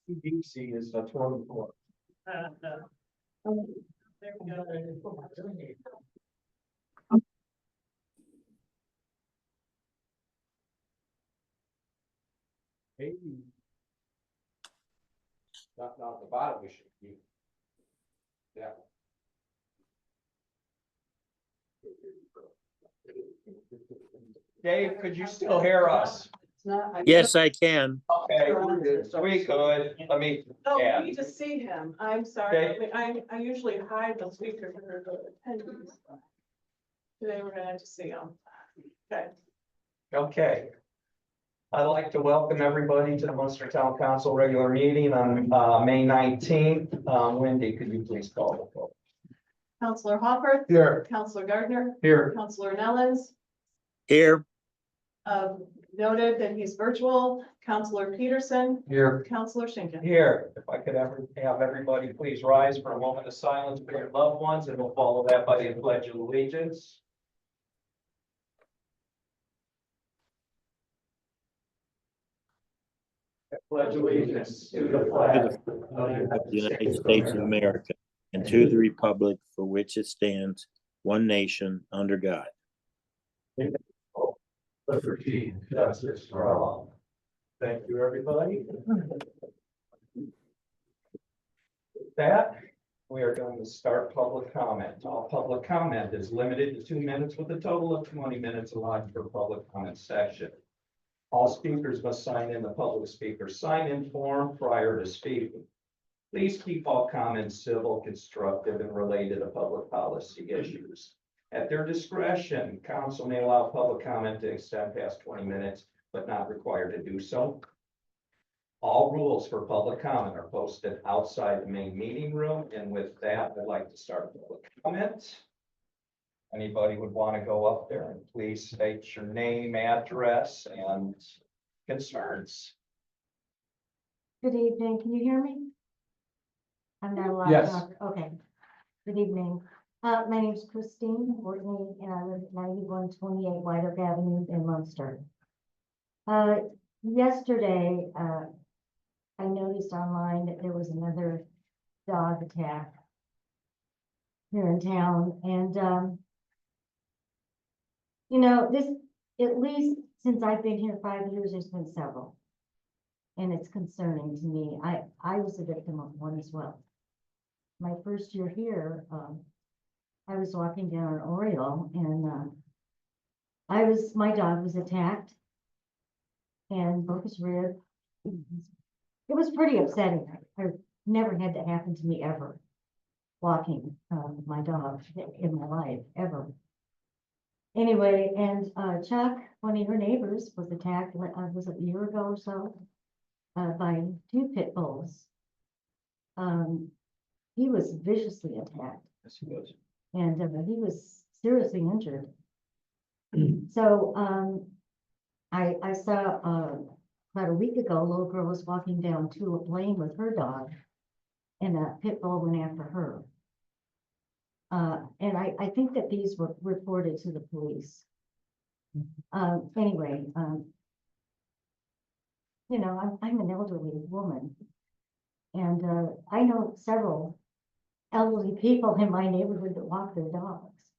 CDC is a 24. There we go. Maybe. Not the bottom, we should be. Yeah. Dave, could you still hear us? Yes, I can. Okay, we could. Let me. Oh, Yeah. we need to see him. I'm sorry. I usually hide the speaker for the attendees. Today we're gonna have to see him. Okay. Okay. I'd like to welcome everybody to the Munster Town Council regular meeting on May 19th. Wendy, could you please call the roll? Counselor Hopper. Here. Counselor Gardner. Here. Counselor Nellens. Here, Noted that he's virtual. Counselor Peterson. Here. Counselor Schinkin. Here, if I could ever have everybody please rise for a moment of silence for your loved ones, and we'll follow that by the Pledge of Allegiance. I pledge allegiance to the flag of the United States of America, and to the republic for which it stands, one nation, under God. Liberty, justice for all. Thank you, everybody. With that, we are going to start public comment. All public comment is limited to 2 minutes with a total of 20 minutes allotted for public comment section. All speakers must sign in the public speaker sign-in form prior to speaking. Please keep all comments civil, constructive, and related to public policy issues. At their discretion, council may allow public comment to extend past 20 minutes, but not required to do so. All rules for public comment are posted outside the main meeting room, and with that, I'd like to start public comment. Anybody would want to go up there, and please state your name, address, and concerns. Good evening. Can you hear me? I'm not allowed Yes. to talk. Okay. Good evening. My name is Christine Courtney, and I live at 9128 White Oak Avenue in Munster. Yesterday, I noticed online that there was another dog attack here in town, and you know, this, at least since I've been here 5 years, there's been several. And it's concerning to me. I was a victim of one as well. My first year here, I was walking down an Oriole, and my dog was attacked and broke his rib. It was pretty upsetting. I never had that happen to me ever, walking my dog in my life, ever. Anyway, and Chuck, one of your neighbors, was attacked, was it a year ago or so, by 2 pit bulls. He was viciously attacked. Yes, he was. And he was seriously injured. So I saw about a week ago, a little girl was walking down Tulip Lane with her dog, and a pit bull went after her. And I think that these were reported to the police. Anyway, you know, I'm an elderly woman, and I know several elderly people in my neighborhood that walk their dogs,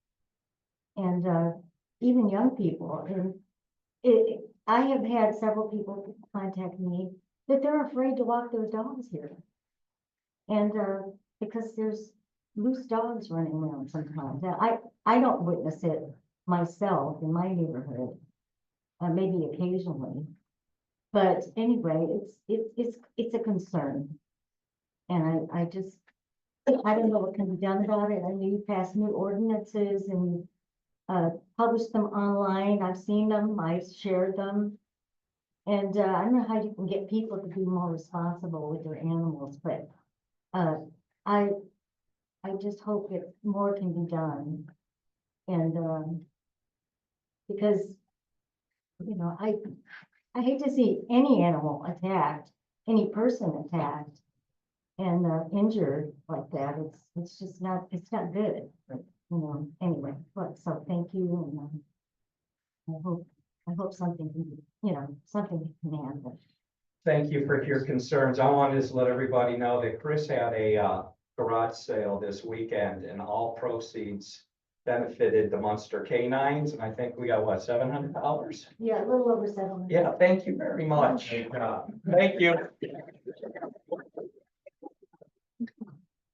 and even young people. And I have had several people contact me that they're afraid to walk their dogs here, and because there's loose dogs running around sometimes. Now, I don't witness it myself in my neighborhood, maybe occasionally, but anyway, it's a concern, and I don't know what can be done about it. I know you passed new ordinances and published them online. I've seen them, I've shared them, and I don't know how you can get people to be more responsible with their animals, but I just hope that more can be done. And because, you know, I hate to see any animal attacked, any person attacked and injured like that. It's just not, it's not good. anyway, but so thank you, and I hope something can, something can happen. Thank you for your concerns. I wanted to just let everybody know that Chris had a garage sale this weekend, and all proceeds benefited the Munster canines, and I think we got, what, $700? Yeah, a little over 7. Yeah, thank you very much. Thank you.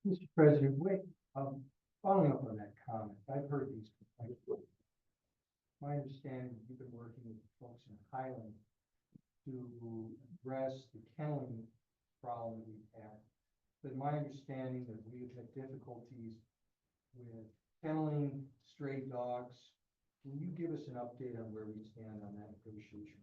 Mr. President, wait, following up on that comment, I've heard these complaints. My understanding, you've been working with folks in Highland to address the kenneling problem we've had. But my understanding that we've had difficulties with kenneling stray dogs. Can you give us an update on where we stand on that negotiation?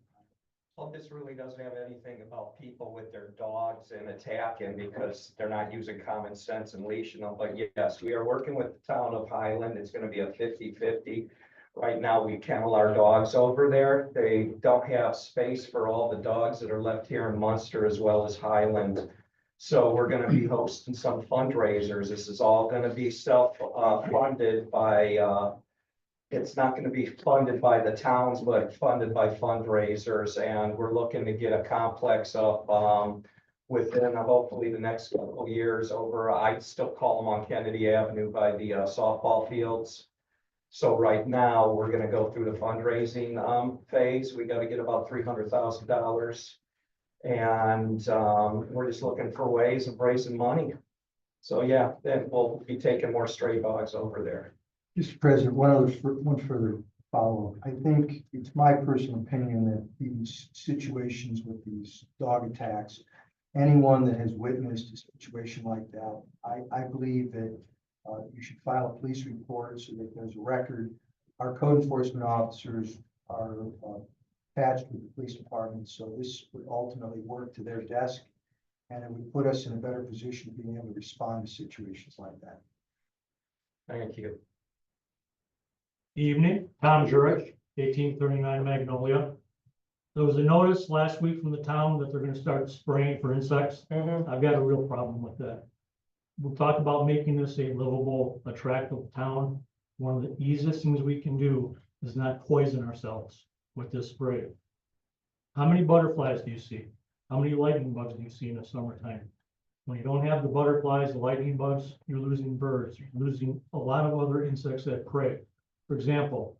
Well, this really doesn't have anything about people with their dogs and attacking because they're not using common sense and leashing them. But yes, we are working with the town of Highland. It's gonna be a 50-50. Right now, we kennel our dogs over there. They don't have space for all the dogs that are left here in Munster as well as Highland. So we're gonna be hosting some fundraisers. This is all gonna be funded by, it's not gonna be funded by the towns, but funded by fundraisers. And we're looking to get a complex up, within hopefully the next couple of years over, I still call them on Kennedy Avenue by the softball fields. So right now, we're gonna go through the fundraising, phase. We gotta get about $300,000. And, we're just looking for ways of raising money. So yeah, then we'll be taking more stray dogs over there. Mr. President, one further follow-up. I think it's my personal opinion that these situations with these dog attacks, anyone that has witnessed a situation like that, I believe that you should file a police report so that there's a record. Our code enforcement officers are attached with the police department, so this would ultimately work to their desk, and it would put us in a better position of being able to respond to situations like that. Thank you. Evening, Tom Jurich, 1839 Magnolia. There was a notice last week from the town that they're gonna start spraying for insects. I've got a real problem with that. We'll talk about making this a livable, attractive town. One of the easiest things we can do is not poison ourselves with this spray. How many butterflies do you see? How many lightning bugs do you see in the summertime? When you don't have the butterflies, the lightning bugs, you're losing birds, you're losing a lot of other insects that prey. For example,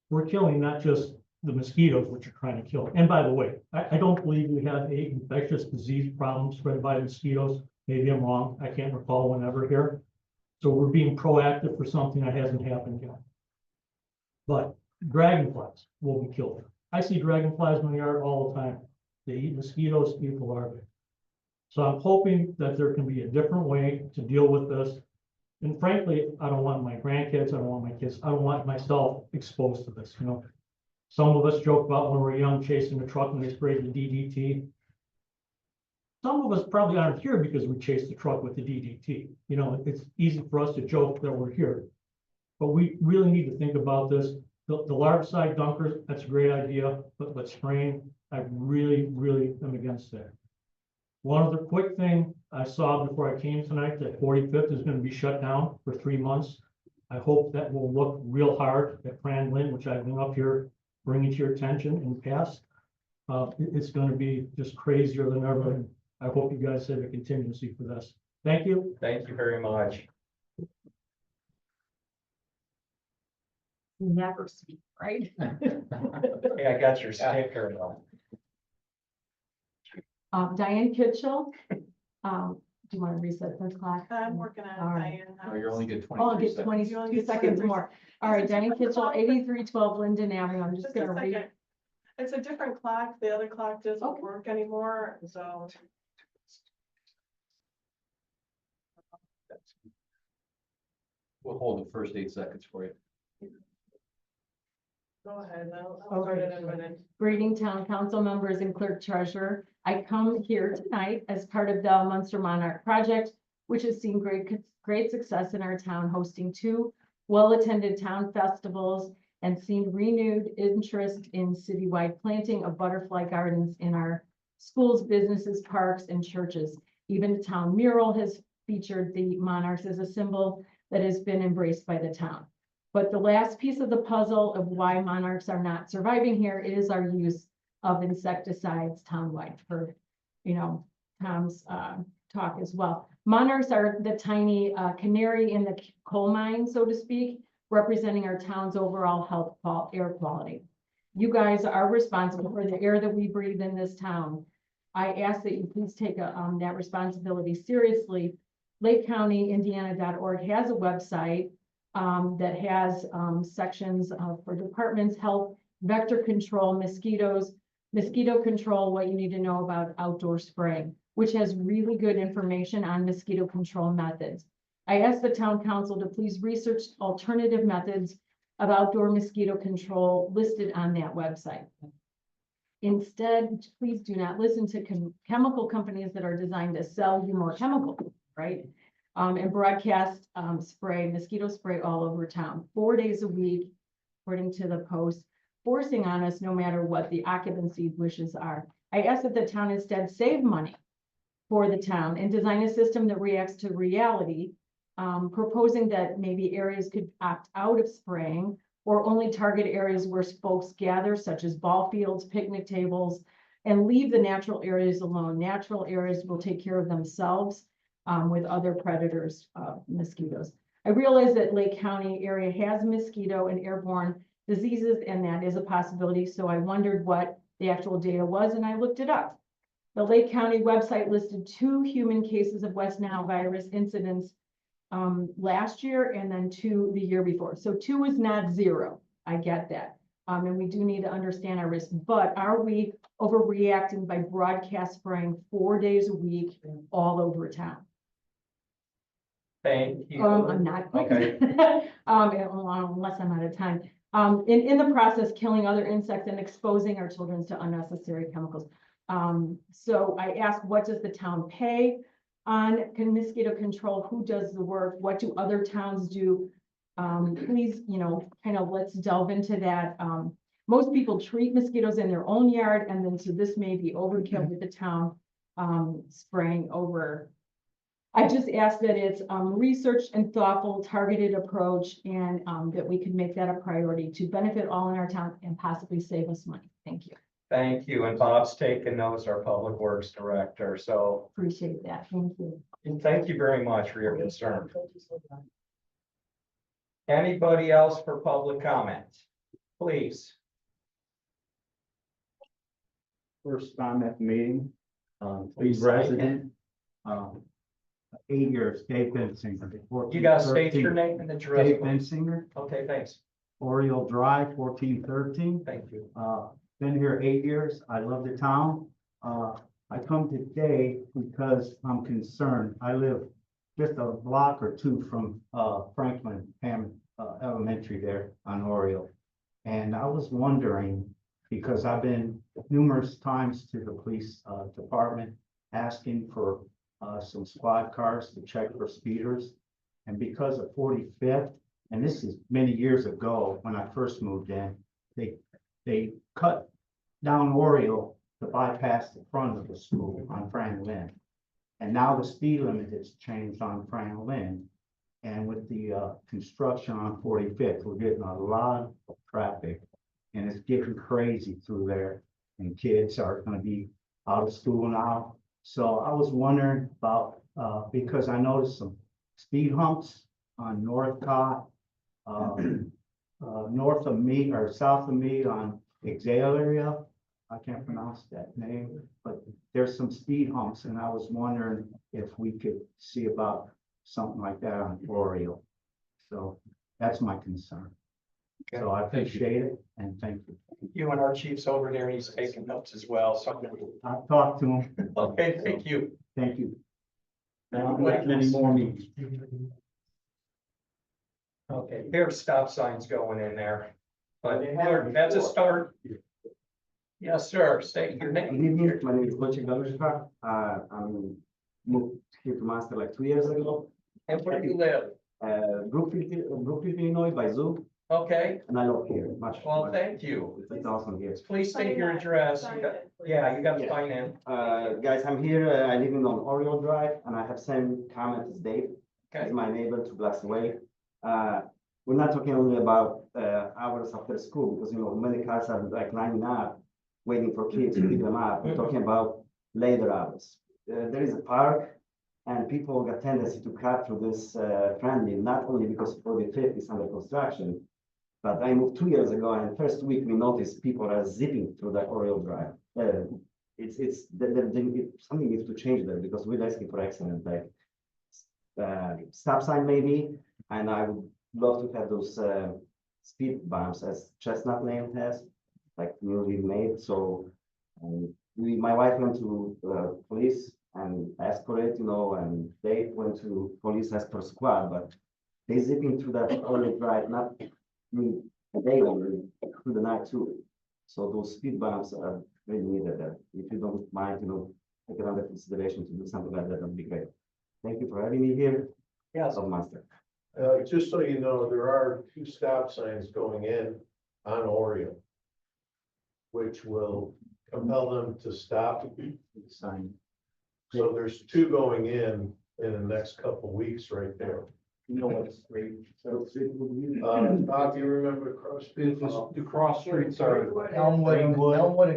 we're killing not just the mosquitoes, which are trying to kill. And by the way, I don't believe we have a infectious disease problem spread by mosquitoes. Maybe I'm wrong. I can't recall whenever here. So we're being proactive for something that hasn't happened yet. But dragonflies will be killed. I see dragonflies in the yard all the time. They eat mosquitoes, eat the larvae. So I'm hoping that there can be a different way to deal with this. And frankly, I don't want my grandkids, I don't want my kids, I don't want myself exposed to this, Some of us joke about when we were young chasing the truck when they sprayed the DDT. Some of us probably aren't here because we chased the truck with the DDT. It's easy for us to joke that we're here. But we really need to think about this. The larvicide dunkers, that's a great idea, but spraying, I really, really am against that. One other quick thing I saw before I came tonight, that 45th is going to be shut down for 3 months. I hope that will look real hard at Fran Lynn, which I've been up here bringing to your attention in the past. It's going to be just crazier than ever. And I hope you guys have a contingency for this. Thank you. Thank you very much. Never speak, right? Hey, I got your sticker though. Diane Kitchell, do you want to reset the clock? I'm working on All right. Diane. Oh, you're only good Oh, I'll 23 get seconds. 22 seconds more. All right, Diane Kitchell, 8312 Linden Avenue. I'm just Just a gonna read. second. It's a different clock. The other clock doesn't Okay. work anymore, so. We'll hold the first 8 seconds for you. Go ahead, I'll start it in a minute. Greeting town council members and clerk treasurer. I come here tonight as part of the Munster Monarch Project, which has seen great success in our town, hosting 2 well-attended town festivals and seen renewed interest in citywide planting of butterfly gardens in our schools, businesses, parks, and churches. Even the town mural has featured the monarchs as a symbol that has been embraced by the town. But the last piece of the puzzle of why monarchs are not surviving here is our use of insecticides townwide, for, Tom's talk as well. Monarchs are the tiny canary in the coal mine, so to speak, representing our town's overall air quality. You guys are responsible for the air that we breathe in this town. I ask that you please take that responsibility seriously. LakeCountyIndiana.org has a website that has sections for departments, health, vector control, mosquito control, what you need to know about outdoor spraying, which has really good information on mosquito control methods. I asked the town council to please research alternative methods of outdoor mosquito control listed on that website. Instead, please do not listen to chemical companies that are designed to sell you more chemicals, right? And broadcast mosquito spray all over town, 4 days a week, according to the Post, forcing on us no matter what the occupancy wishes are. I ask that the town instead save money for the town and design a system that reacts to reality, proposing that maybe areas could opt out of spraying or only target areas where folks gather, such as ball fields, picnic tables, and leave the natural areas alone. Natural areas will take care of themselves with other predators, mosquitoes. I realize that Lake County area has mosquito and airborne diseases, and that is a possibility. So I wondered what the actual data was, and I looked it up. The Lake County website listed 2 human cases of West Nile virus incidents last year and then 2 the year before. So 2 is not 0. I get that. And we do need to understand our risk, but are we overreacting by broadcast spraying 4 days a week all over town? Thank you. I'm not. Okay. Unless I'm out of time. In the process, killing other insects and exposing our children to unnecessary chemicals. So I asked, what does the town pay on mosquito control? Who does the work? What do other towns do? Please, let's delve into that. Most people treat mosquitoes in their own yard, and then so this may be overkill with the town spraying over. I just ask that it's researched and thoughtful, targeted approach, and that we can make that a priority to benefit all in our town and possibly save us money. Thank you. Thank you. And Bob's taken notes, our Public Works Director. So Appreciate that. Thank you. and thank you very much for your concern. Anybody else for public comment? Please. First time at the meeting, Please please resident, 8 years, Dave Bensinger. You gotta state your 1413. name and address. Dave Bensinger, Okay, thanks. Oriole Drive, 1413. Thank you. Been here 8 years. I love the town. I come today because I'm concerned. I live just a block or 2 from Franklin Elementary there on Oriole. And I was wondering, because I've been numerous times to the police department asking for some squad cars to check for speeders. And because of 45th, and this is many years ago when I first moved in, they cut down Oriole to bypass the front of the school on Franklin. And now the speed limit has changed on Franklin. And with the construction on 45th, we're getting a lot of traffic. And it's getting crazy through there. And kids are gonna be out of school now. So I was wondering about, because I noticed some speed humps on Northcott, north of me or south of me on Exalia. I can't pronounce that name, but there's some speed humps, and I was wondering if we could see about something like that on Oriole. So that's my concern. So I appreciate it, and thank you. You and our chief's over there, he's taking notes as well, so. I'll talk to him. Okay, thank you. Thank you. Many more meetings. Okay, there's stop signs going in there. But that's a start. Yes, sir. State your Good name. evening, my name is Kochi Galushka. I'm moved here to Munster like 2 years ago. And where do you live? Brookfield, Illinois by Zoom, Okay, and I love here much. well, much. thank you. It's awesome here. Please state your address. You got- Yeah, you got to Yeah. sign in. Guys, I'm here, I live on Oriole Drive, and I have same comment as Dave. Okay. He's my neighbor 2 blocks away. We're not talking only about hours after school, because, you know, many cars are like lining up, waiting for kids to pick them up. We're talking about later hours. There is a park, and people got tendency to cut through this friendly, not only because 45th is under construction, but I moved 2 years ago, and first week we noticed people are zipping through the Oriole Drive. Something needs to change there, because we're asking for excellent, like stop sign maybe, and I would love to have those speed bumps as Chestnut Lane has, like newly made. So my wife went to police and asked for it, you know, and they went to police as per squad, but they zipping through that early drive, not a day only, through the night too. So those speed bumps are really needed there. If you don't mind, you know, take it under consideration to do something like that, that'd be great. Thank you for having me here. Yes. Of Munster. Just so you know, there are 2 stop signs going in on Oriole, which will compel them to stop. Sign. So there's 2 going in the next couple weeks right there. You know what's great? So, Bob, you remember the cross street? The cross streets are Elmwood and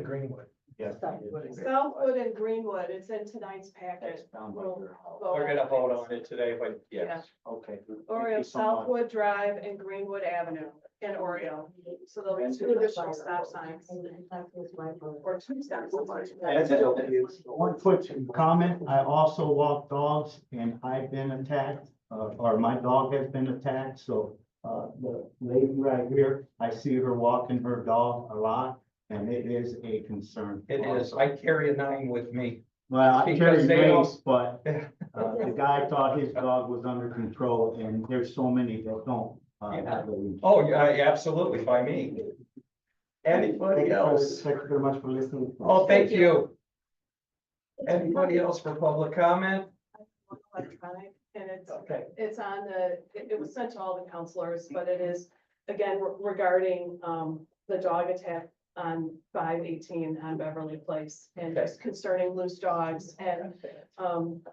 Greenwood. yes. Southwood and Greenwood, it's in tonight's package. We're gonna vote on it today, but yes. Okay. Oriole, Southwood Drive and Greenwood Avenue in Oriole. So there'll be 2 additional stop signs or 2 stop signs. One quick comment, I also walk dogs and I've been attacked, or my dog has been attacked, so the lady right here, I see her walking her dog a lot, and it is a concern. It is. I carry a 9 with me. Well, I Because carry they don't- mace, but the guy thought his dog was under control, and there's so many that don't. Have the leash. Oh, yeah, absolutely, by me. Anybody else? Thank you very much for listening. Oh, thank you. Anybody else for public comment? Electronic, and Okay. it's on it was sent to all the counselors, but it is, again, regarding, the dog attack on 518 on Beverly Place, and just concerning loose dogs and,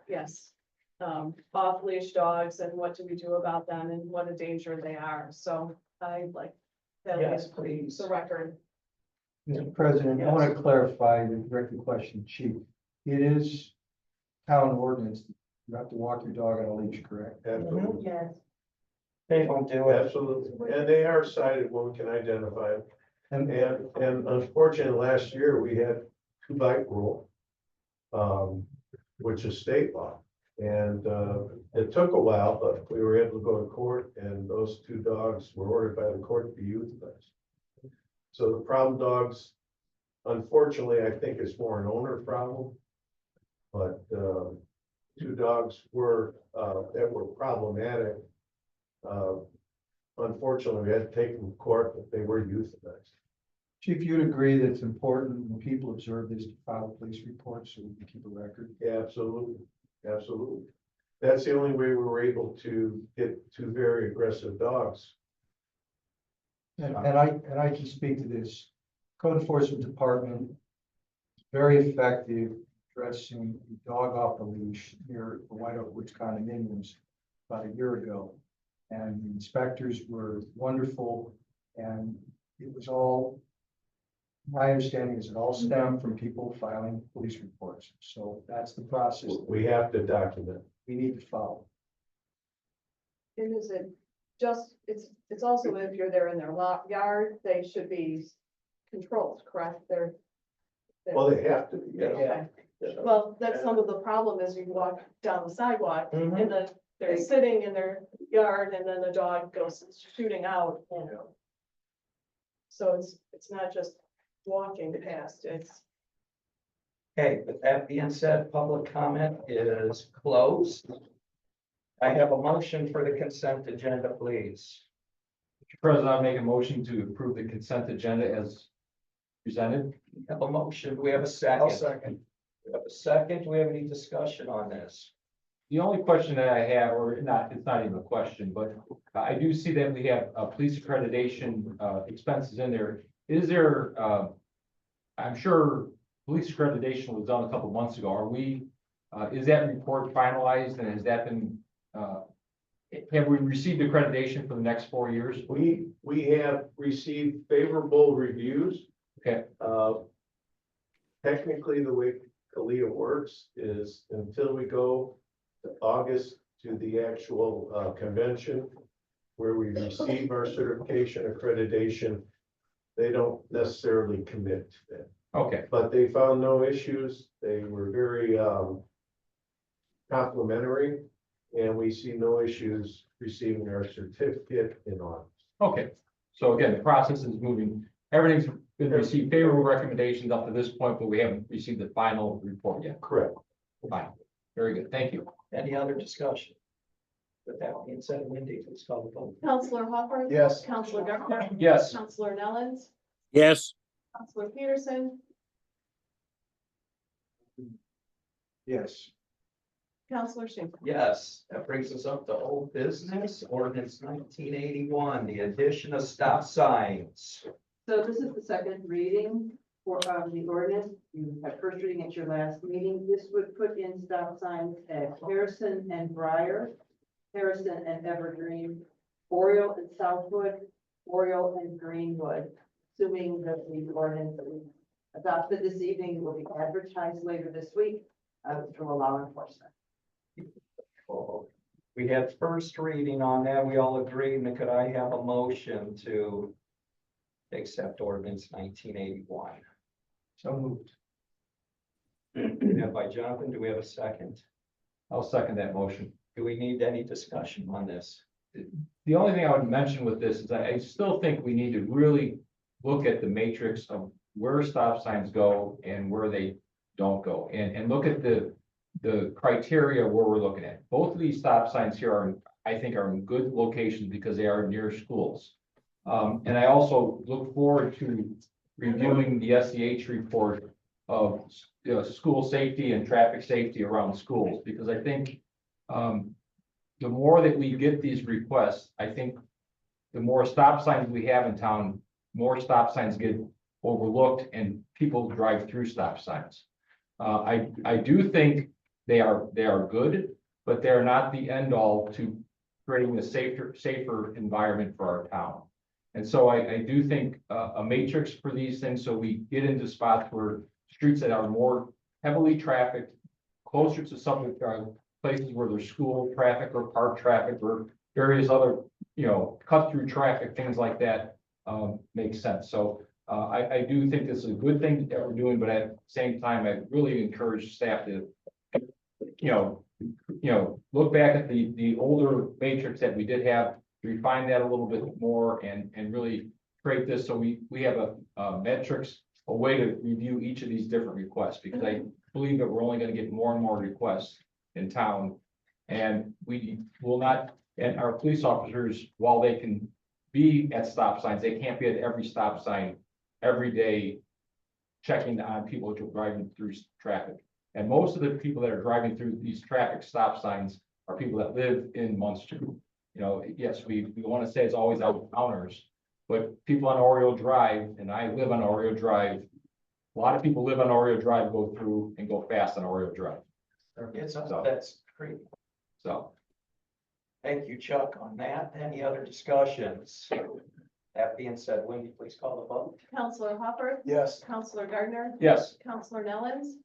yes, off leash dogs, and what do we do about them, and what a danger they are. So I'd like that Yes, is please. the record. Mr. President, I want to clarify the direct question, Chief. It is town ordinance. You have to walk your dog on a leash, correct? Absolutely, Yes. They don't do it. absolutely. And they are cited when we can identify them. And unfortunately, last year we had 2 bite rule, which is state law. And it took a while, but we were able to go to court, and those 2 dogs were ordered by the court to be euthanized. So the problem dogs, unfortunately, I think it's more an owner problem. But 2 dogs were that were problematic. Unfortunately, we had to take them to court, but they were euthanized. Chief, you'd agree that it's important when people observe this to file police reports so we can keep a record? Yeah, absolutely, absolutely. That's the only way we were able to get 2 very aggressive dogs. And I can speak to this. Code enforcement department, very effective addressing the dog off the leash near the White Oak Woods condominiums about a year ago. And the inspectors were wonderful, and it was all, my understanding is it all stemmed from people filing police reports. So that's the process that We have to document. we need to follow. And is it just, it's also if you're there in their yard, they should be controlled, correct? Well, they have to be, yeah. Okay. Yeah. Well, that's some of the problem is you walk down the sidewalk Mhm. and they're sitting in their yard and then the dog goes shooting out. So it's not just walking past, it's. Okay, with that being said, public comment is closed. I have a motion for the consent agenda, please. Mr. President, I make a motion to approve the consent agenda as presented. We have a motion. Do we have a 2nd? We have a 2nd. Do we have any discussion on this? The only question that I have, or not, it's not even a question, but I do see that we have police accreditation expenses in there. Is there, I'm sure police accreditation was done a couple months ago. Are we, is that report finalized, and has that been have we received accreditation for the next 4 years? We have received favorable reviews. Okay. Technically, the way Kalia works is until we go to August to the actual convention where we receive our certification accreditation, they don't necessarily commit to that. Okay, But they found no issues. They were very complimentary, and we see no issues receiving our certificate in August. okay. So again, the process is moving, everything's been received favorable recommendations up to this point, but we haven't received the final report yet. Correct. Fine, very good, thank you. Any other discussion? With that being said, Wendy, please call the vote. Counselor Hopper. Yes. Counselor Gardner. Yes. Counselor Nellens. yes, Counselor Peterson. Yes. Counselor Schinkin. Yes, that brings us up to old business, ordinance 1981, the addition of stop signs. So this is the second reading for the ordinance. You had first reading at your last meeting. This would put in stop signs at Harrison and Briar, Harrison and Evergreen, Oriole and Southwood, Oriole and Greenwood, assuming that the ordinance that we adopted this evening will be advertised later this week, which will allow enforcement. We had first reading on that. We all agreed. And could I have a motion to accept ordinance 1981? So moved. We have by Jonathan. Do we have a second? I'll second that motion. Do we need any discussion on this? The only thing I would mention with this is I still think we need to really look at the matrix of where stop signs go and where they don't go, and look at the criteria where we're looking at. Both of these stop signs here are, I think, are in good locations because they are near schools. And I also look forward to reviewing the SEH report of school safety and traffic safety around schools, because I think the more that we get these requests, I think the more stop signs we have in town, more stop signs get overlooked and people drive through stop signs. I do think they are good, but they're not the end all to creating a safer environment for our town. And so I do think a matrix for these things, so we get into spots where streets that are more heavily trafficked, closer to some places where there's school traffic or park traffic or various other, cut through traffic, things like that, makes sense. So I do think this is a good thing that we're doing, but at the same time, I really encourage staff to, look back at the older matrix that we did have, refine that a little bit more and really create this so we have a metrics, a way to review each of these different requests, because I believe that we're only going to get more and more requests in town. And we will not, and our police officers, while they can be at stop signs, they can't be at every stop sign every day checking on people driving through traffic. And most of the people that are driving through these traffic stop signs are people that live in Munster. Yes, we want to say it's always out of towners, but people on Oriole Drive, and I live on Oriole Drive. A lot of people live on Oriole Drive, go through and go fast on Oriole Drive. That's great. So, Thank you, Chuck, on that. Any other discussions? That being said, Wendy, please call the vote. Counselor Hopper. Yes. Counselor Gardner. yes, Counselor Nellens.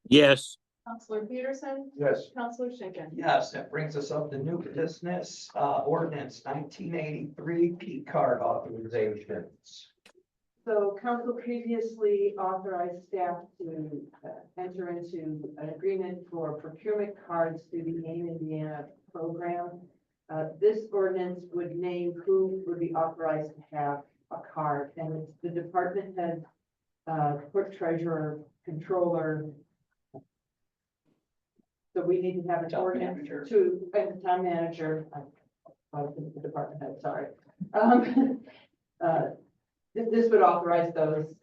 yes, Counselor Peterson. Yes. Counselor Schinkin. Yes, that brings us up to new business, ordinance 1983 P card authorizations. So council previously authorized staff to enter into an agreement for procurement cards through the AIM Indiana program. This ordinance would name who would be authorized to have a card, and it's the department head, clerk treasurer, controller. So we need to have an Town ordinance manager. and town manager, the department head, sorry. This would authorize those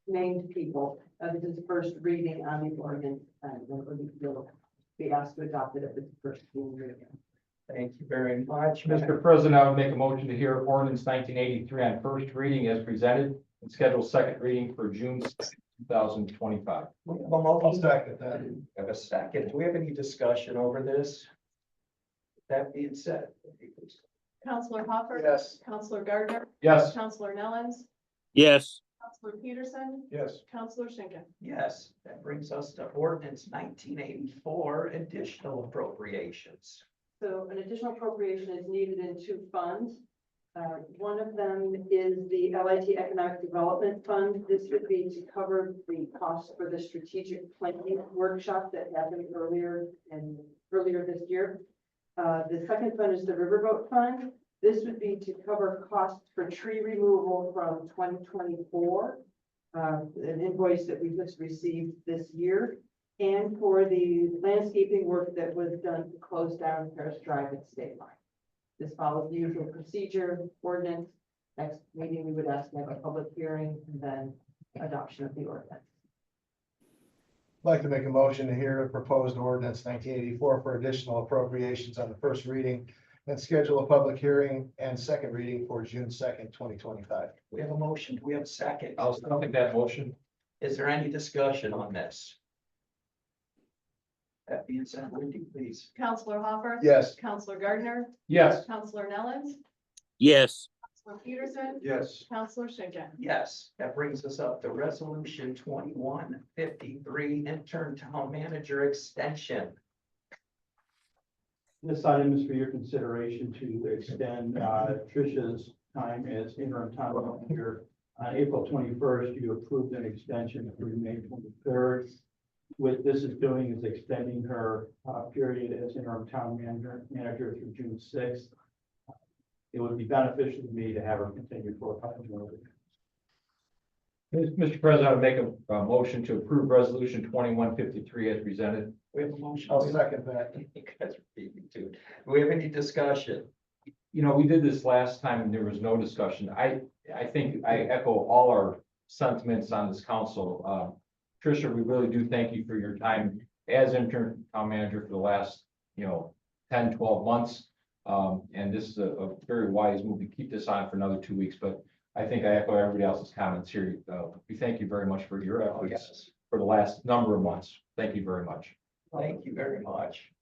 named people. This is the first reading on the ordinance, and you'll be asked to adopt it at the first reading. Thank you very much. Mr. President, I would make a motion to hear ordinance 1983 on first reading as presented and schedule second reading for June 2025. We have a motion. second that. Have a second. Do we have any discussion over this? That being said, Counselor Hopper. Yes. Counselor Gardner. Yes. Counselor Nellens. yes, Counselor Peterson. Yes. Counselor Schinkin. yes, that brings us to ordinance 1984, additional appropriations. So an additional appropriation is needed in two funds. One of them is the LIT Economic Development Fund. This would be to cover the costs for the strategic planning workshop that happened earlier this year. The second fund is the Riverboat Fund. This would be to cover costs for tree removal from 2024, an invoice that we just received this year, and for the landscaping work that was done to close down Paris Drive at State Line. This follows the usual procedure, ordinance. Next meeting, we would ask to have a public hearing and then adoption of the ordinance. I'd like to make a motion to hear the proposed ordinance 1984 for additional appropriations on the first reading and schedule a public hearing and second reading for June 2nd, 2025. We have a motion. Do we have a second? I'll second that motion. Is there any discussion on this? That being said, Wendy, please. Counselor Hopper. Yes. Counselor Gardner. Yes. Counselor Nellens. yes, Counselor Peterson. Yes. Counselor Schinkin. Yes, that brings us up to resolution 2153, intern town manager extension. This item is for your consideration to extend Tricia's time as interim town manager. On April 21st, you approved an extension through May 23rd. What this is doing is extending her period as interim town manager through June 6th. It would be beneficial to me to have her continue for a couple more weeks. Mr. President, I would make a motion to approve resolution 2153 as presented. We have a motion. I'll second that. You guys are beating me to it. Do we have any discussion? You know, we did this last time and there was no discussion. I think I echo all our sentiments on this council. Tricia, we really do thank you for your time as interim town manager for the last, 10, 12 months. And this is a very wise move to keep this on for another 2 weeks, but I think I echo everybody else's comments here. We thank you very much for your efforts Yes, for the last number of months. Thank you very much. thank you very much.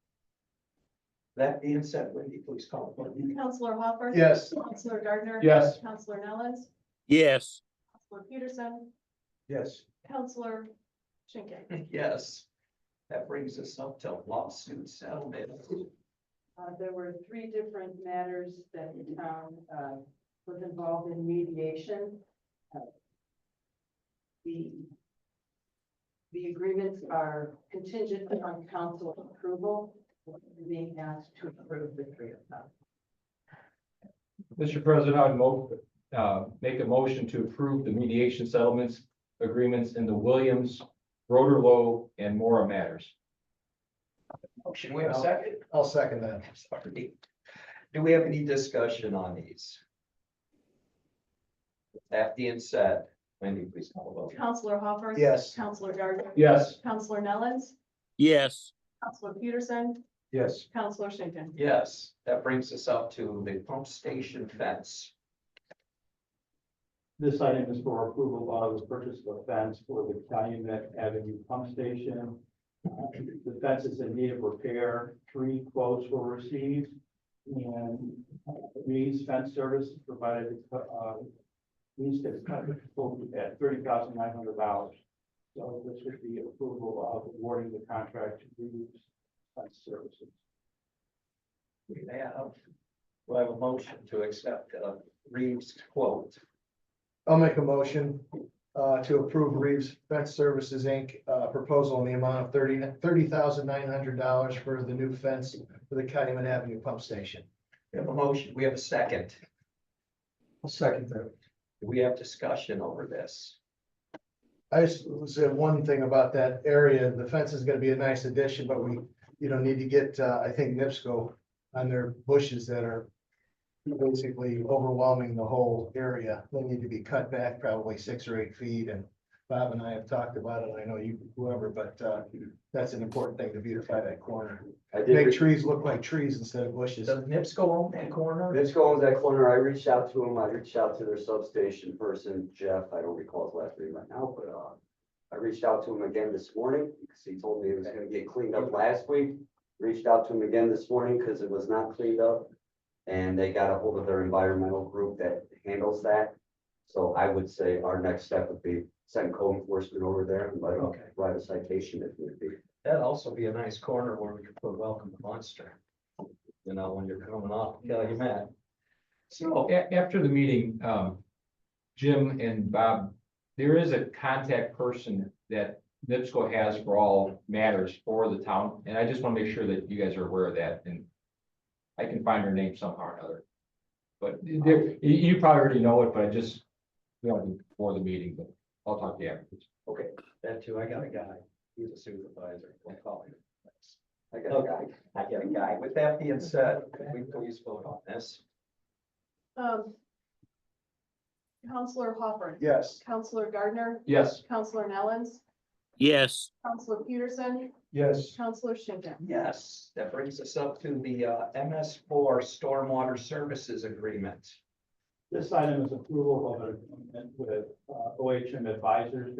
That being said, Wendy, please call the roll. Counselor Hopper. Yes. Counselor Gardner. Yes. Counselor Nellens. yes, Counselor Peterson. Yes. Counselor Schinkin. Yes, that brings us up to lawsuit settlement. There were three different matters that the town was involved in mediation. The agreements are contingent upon council approval. We're being asked to approve the three of them. Mr. President, I'd make a motion to approve the mediation settlements agreements in the Williams, Roderloh, and Mora matters. Motion, we have a second? I'll second that. Sorry. Do we have any discussion on these? That being said, Wendy, please call the roll. Counselor Hopper. Yes. Counselor Gardner. Yes. Counselor Nellens. yes, Counselor Peterson. Yes. Counselor Schinkin. Yes, that brings us up to the pump station fence. This item is for approval of the purchase of a fence for the Calumet Avenue pump station. The fence is in need of repair. 3 quotes were received. And Reed's Fence Service provided, Reed's gets covered at $30,900. So this would be approval of awarding the contract to Reed's Fence Services. We have a motion to accept Reeves' quote. I'll make a motion to approve Reeves Fence Services, Inc. Proposal in the amount of $30,900 for the new fence for the Calumet Avenue pump station. We have a motion. We have a second. I'll second that. Do we have discussion over this? I just said one thing about that area. The fence is gonna be a nice addition, but we, need to get, I think NIPSCO on their bushes that are basically overwhelming the whole area. They need to be cut back probably 6 or 8 feet, and Bob and I have talked about it. I know you, whoever, but that's an important thing to beautify that corner. Make trees look like trees instead of bushes. Does NIPSCO own that corner? Let's go on that corner. I reached out to him. I reached out to their substation person, Jeff. I don't recall his last name right now, but I reached out to him again this morning because he told me it was gonna get cleaned up last week. reached out to them again this morning because it was not cleaned up. And they got a hold of their environmental group that handles that. So I would say our next step would be send code enforcement over there and write a citation if need be. That'd also be a nice corner where we could put welcome to Munster. You know, when you're coming off, Calumet. So, After the meeting, Jim and Bob, there is a contact person that NIPSCO has for all matters for the town, and I just want to make sure that you guys are aware of that, and I can find her name somehow or another. But you probably already know it, but I just, before the meeting, but I'll talk to you afterwards. okay, that too, I got a guy, he's a supervisor, we'll call him. I got a guy. I got a guy. With that being said, can we please vote on this? Counselor Hopper. Yes. Counselor Gardner. Yes. Counselor Nellens. yes, Counselor Peterson. Yes. Counselor Schinkin. Yes, that brings us up to the MS4 Stormwater Services Agreement. This item is approval of an agreement with OHM Advisors.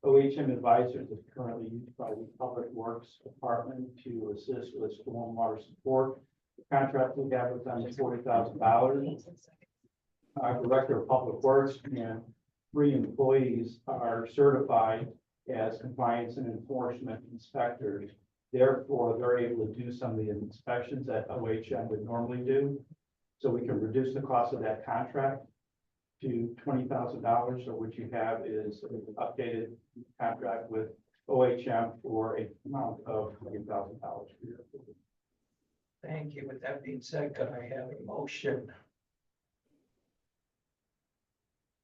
OHM Advisors is currently used by the Public Works Department to assist with stormwater support. The contract we have with them is $40,000. Our Director of Public Works and 3 employees are certified as compliance and enforcement inspectors. Therefore, they're able to do some of the inspections that OHM would normally do. So we can reduce the cost of that contract to $20,000. So what you have is an updated contract with OHM for a amount of $20,000 per year. Thank you. With that being said, could I have a motion?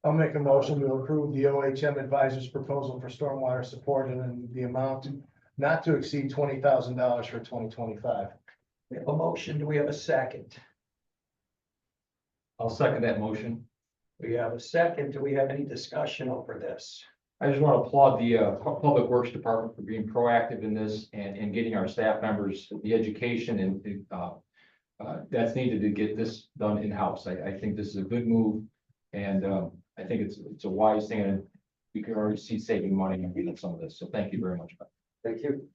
I'll make a motion to approve the OHM advisor's proposal for stormwater support in the amount not to exceed $20,000 for 2025. We have a motion. Do we have a second? I'll second that motion. We have a second. Do we have any discussion over this? I just want to applaud the Public Works Department for being proactive in this and getting our staff members the education and that's needed to get this done in-house. I think this is a good move, and I think it's a wise thing, and we can already see saving money in some of this. So thank you very much. Thank you.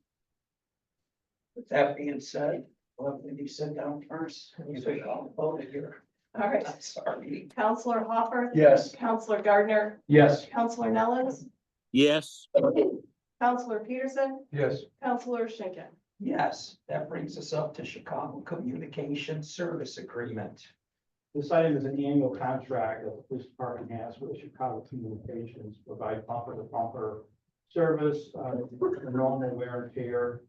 With that being said, let me sit down first. You can call the vote here. All right. I'm sorry. Counselor Hopper. Yes. Counselor Gardner. Yes. Counselor Nellens. yes, Counselor Peterson. Yes. Counselor Schinkin. Yes, that brings us up to Chicago Communication Service Agreement. This item is an annual contract that the police department has with Chicago Communications, provide bumper-to-bumper service, normal wear and tear,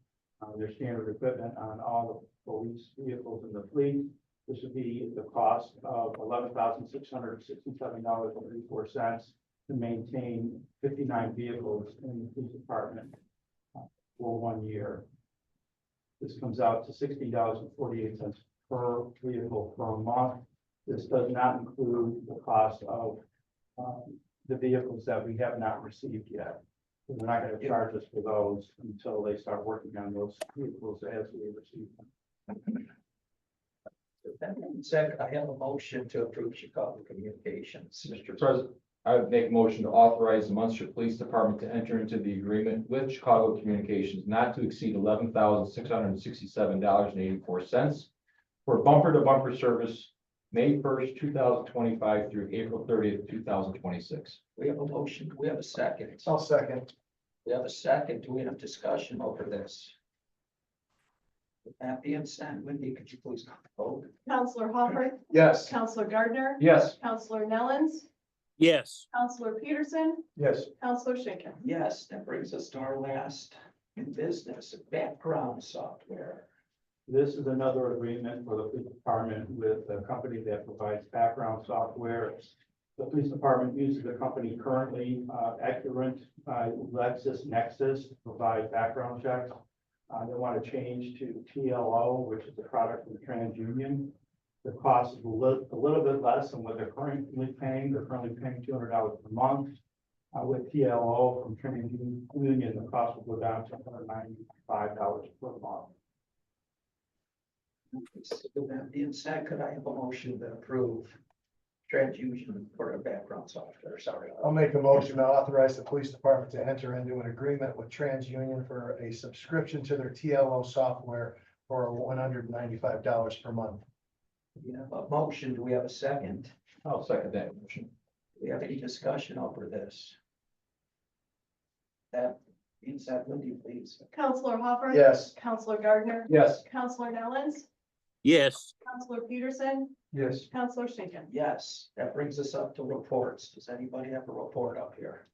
their standard equipment on all the police vehicles in the fleet. This would be the cost of $11,667.84 to maintain 59 vehicles in the police department for 1 year. This comes out to $60.48 per vehicle per month. This does not include the cost of the vehicles that we have not received yet. So they're not going to charge us for those until they start working on those vehicles as we receive them. With that being said, I have a motion to approve Chicago Communications. Mr. President, I would make a motion to authorize the Munster Police Department to enter into the agreement with Chicago Communications not to exceed $11,667.84 for bumper-to-bumper service May 1st, 2025 through April 30th, 2026. We have a motion. Do we have a second? I'll second. We have a second. Do we have discussion over this? With that being said, Wendy, could you please call the vote? Counselor Hopper. Yes. Counselor Gardner. Yes. Counselor Nellens. yes, Counselor Peterson. Yes. Counselor Schinkin. Yes, that brings us to our last in business, background software. This is another agreement for the police department with a company that provides background software. The police department uses a company currently, Accurant, LexisNexis, to provide background checks. They want to change to TLO, which is a product from TransUnion. The cost is a little bit less than what they're currently paying. They're currently paying $200 per month. With TLO from TransUnion, the cost will go down to $195 per month. With that being said, could I have a motion to approve TransUnion for a background software? Sorry. I'll make a motion to authorize the police department to enter into an agreement with TransUnion for a subscription to their TLO software for $195 per month. We have a motion. Do we have a second? I'll second that motion. Do we have any discussion over this? That means that, Wendy, please. Counselor Hopper. Yes. Counselor Gardner. Yes. Counselor Nellens. yes, Counselor Peterson. Yes. Counselor Schinkin. Yes, that brings us up to reports. Does anybody have a report up here?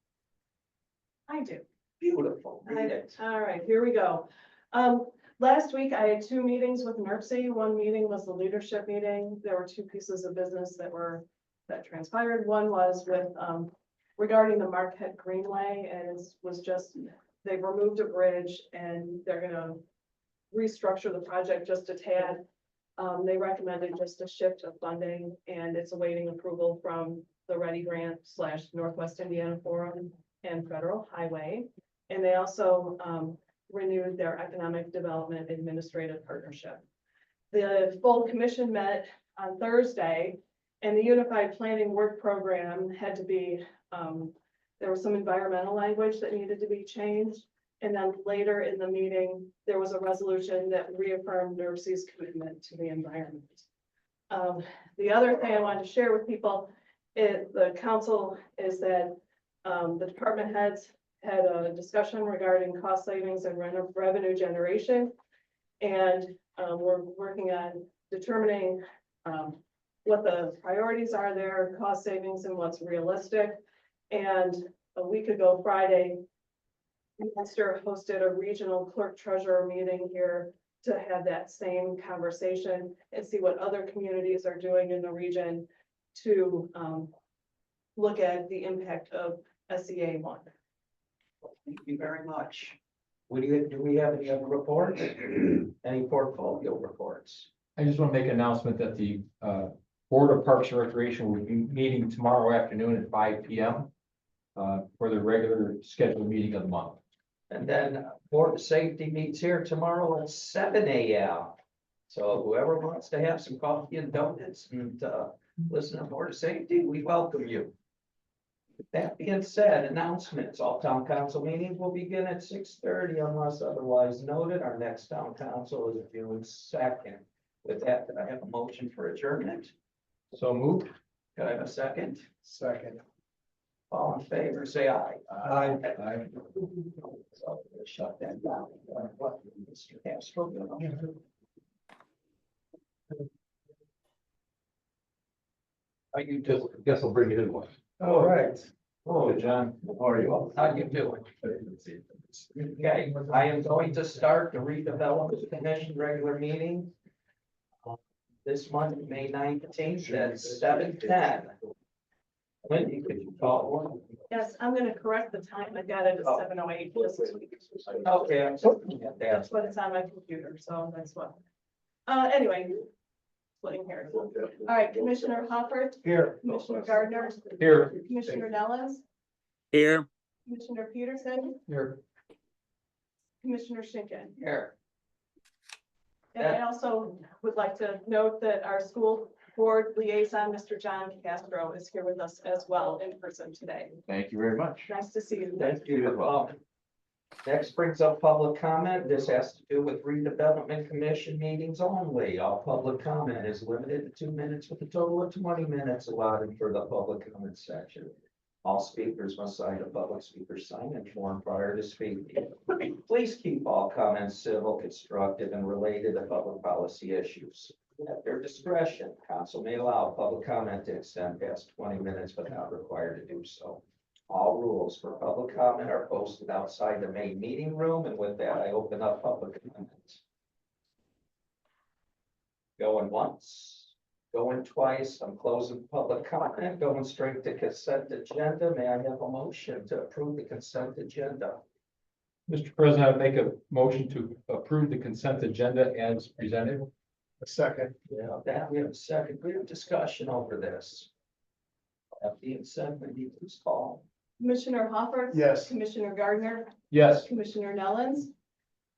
I do. Beautiful. Read it. All right, here we go. Last week I had 2 meetings with NERC. One meeting was the leadership meeting. There were 2 pieces of business that transpired. One was with, regarding the Marquette Greenway, and it was just, they've removed a bridge and they're gonna restructure the project just a tad. They recommended just a shift of funding, and it's awaiting approval from the Ready Grant / Northwest Indiana Forum and Federal Highway. And they also renewed their Economic Development Administrative Partnership. The full commission met on Thursday, and the Unified Planning Work Program had to be, there was some environmental language that needed to be changed. And then later in the meeting, there was a resolution that reaffirmed NERC's commitment to the environment. The other thing I wanted to share with people, the council, is that the department heads had a discussion regarding cost savings and revenue generation. And we're working on determining what the priorities are there, cost savings and what's realistic. And a week ago Friday, Munster hosted a regional clerk treasurer meeting here to have that same conversation and see what other communities are doing in the region to look at the impact of SEA 1. Thank you very much. Do we have any other reports? Any portfolio reports? I just want to make an announcement that the Board of Parks and Recreation will be meeting tomorrow afternoon at 5 p.m. For the regular scheduled meeting of the month. And then Board of Safety meets here tomorrow at 7 a.m. So whoever wants to have some coffee and donuts and listen to Board of Safety, we welcome you. With that being said, announcements, all town council meetings will begin at 6:30 unless otherwise noted. Our next town council is June 2nd. With that, could I have a motion for adjournment? So moved. Could I have a second? Second. All in favor, say aye. Aye. So we'll shut that down. What, Mr. Castro? How you doing? Guess I'll bring it in one. All right. Oh, John. How are you? How you doing? Okay, I am going to start the redevelopment commission regular meeting this Monday, May 19th at 7:10. Wendy, could you call one? Yes, I'm gonna correct the time. I got it at 7:08 this week. Okay, I'm sorry. That's That's what it's on my computer, so that's what. Anyway. Splitting here. All right, Commissioner Hopper, Here. Commissioner Gardner, Here. Commissioner Nellens, here, Commissioner Peterson, Here. Commissioner Schinkin. Here. And I also would like to note that our school board liaison, Mr. John Castro, is here with us as well in person today. Thank you very much. Nice to see you. Thank you. Next brings up public comment. This has to do with redevelopment commission meetings only. All public comment is limited to 2 minutes with a total of 20 minutes allotted for the public comment section. All speakers must sign a public speaker sign and form prior to speaking. Please keep all comments civil, constructive, and related to public policy issues. At their discretion, council may allow public comment to extend past 20 minutes, but not required to do so. All rules for public comment are posted outside the main meeting room, and with that, I open up public comment. Going once, going twice, I'm closing public comment, going straight to consent agenda. May I have a motion to approve the consent agenda? Mr. President, I make a motion to approve the consent agenda as presented. A second. Yeah, that we have a second. We have discussion over this. That being said, we need to call. Commissioner Hopper. Yes. Commissioner Gardner, Yes. Commissioner Nellens,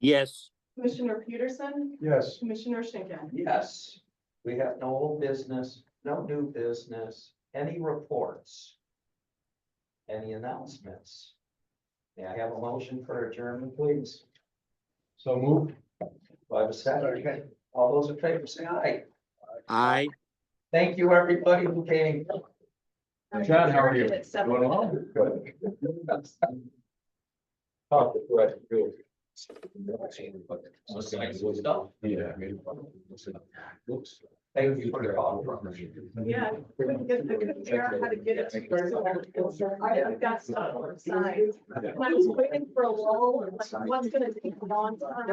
yes, Commissioner Peterson, Yes. Commissioner Schinkin. Yes, we have no old business, no new business, any reports? Any announcements? May I have a motion for adjournment, please? So moved. Do I have a second? All those in favor say aye. Aye. Thank you, everybody who came. John, how are you? At 7. Doing well? Good. Oh, good. Good. Yeah. Thank you for your call. Yeah, couldn't figure out how to get it. I've got stuff signed. When I was waiting for a lull, I'm like, what's gonna take a long time?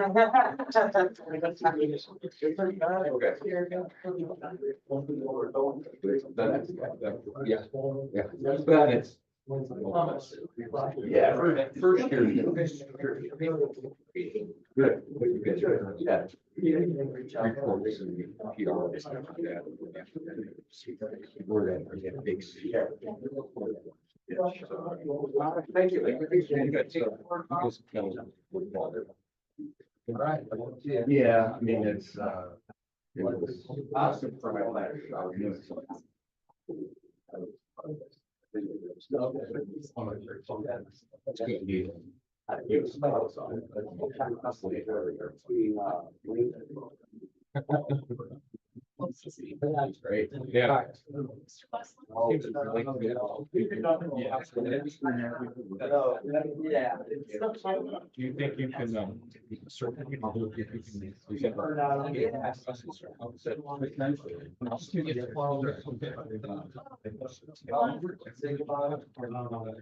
Yeah. But it's. Yeah, first year. Good. Yeah. Reports and PRs and stuff like that. We're that, big. Thank you. Yeah, I mean, it's, It was awesome for my last. That's good. That's great. Yeah. Yeah. Do you think you can, certainly, if you can, you can.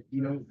You know.